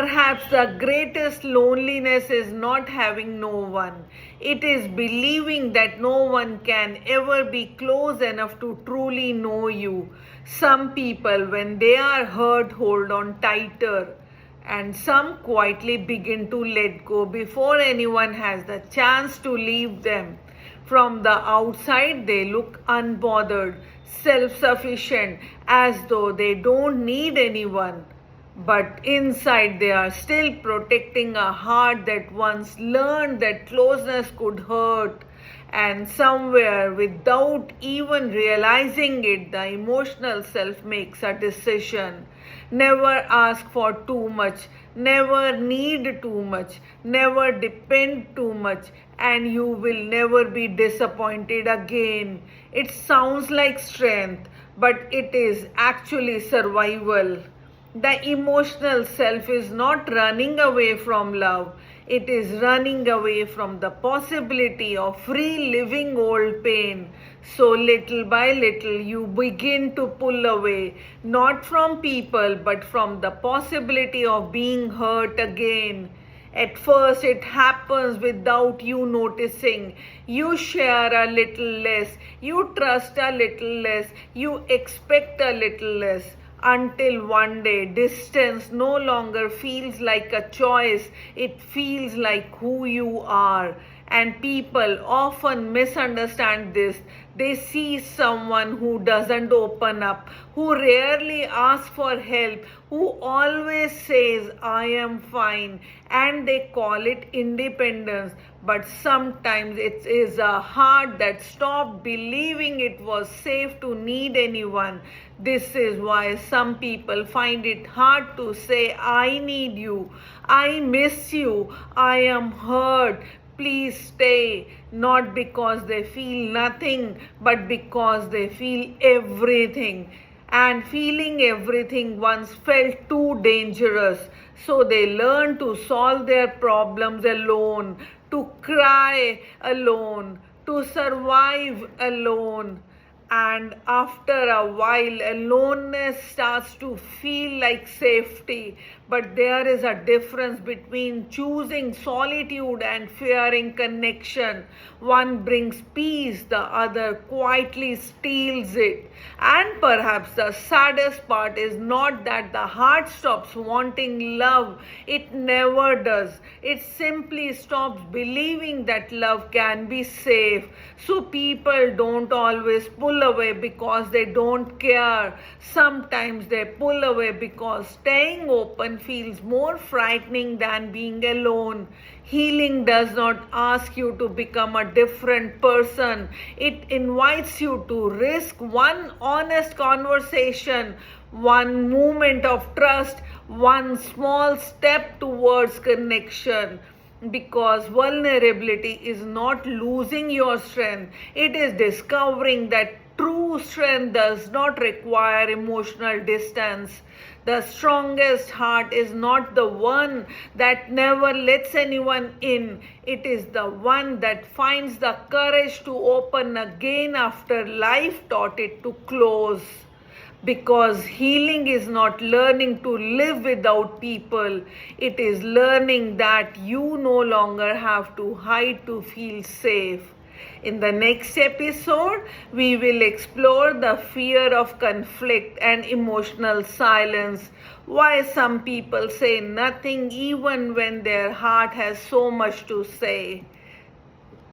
Perhaps the greatest loneliness is not having no one. It is believing that no one can ever be close enough to truly know you. Some people, when they are hurt, hold on tighter, and some quietly begin to let go before anyone has the chance to leave them. From the outside, they look unbothered, self sufficient, as though they don't need anyone. But inside, they are still protecting a heart that once learned that closeness could hurt. And somewhere, without even realizing it, the emotional self makes a decision. Never ask for too much, never need too much, never depend too much, and you will never be disappointed again. It sounds like strength, but it is actually survival. The emotional self is not running away from love. It is running away from the possibility of reliving old pain. So little by little you begin to pull away, not from people but from the possibility of being hurt again. At first, it happens without you noticing. You share a little less, you trust a little less, you expect a little less, until one day distance no longer feels like a choice, it feels like who you are. And people often misunderstand this. They see someone who doesn't open up, who rarely asks for help, who always says, I am fine, and they call it independence. But sometimes it is a heart that stopped believing it was safe to need anyone. This is why some people find it hard to say, I need you, I miss you, I am hurt, please stay, not because they feel nothing, but because they feel everything. And feeling everything once felt too dangerous, so they learn to solve their problems alone, to cry alone, to survive alone. And after a while, aloneness starts to feel like safety. But there is a difference between choosing solitude and fearing connection. One brings peace, the other quietly steals it. And perhaps the saddest part is not that the heart stops wanting love, it never does. It simply stops believing that love can be safe. So people don't always pull away because they don't care. Sometimes they pull away because staying open feels more frightening than being alone. Healing does not ask you to become a different person. It invites you to risk one honest conversation, one moment of trust, one small step towards connection. Because vulnerability is not losing your strength, it is discovering that true strength does not require emotional distance. The strongest heart is not the one that never lets anyone in. It is the one that finds the courage to open again after life taught it to close. Because healing is not learning to live without people, it is learning that you no longer have to hide to feel safe. In the next episode, we will explore the fear of conflict and emotional silence, why some people say nothing even when their heart has so much to say.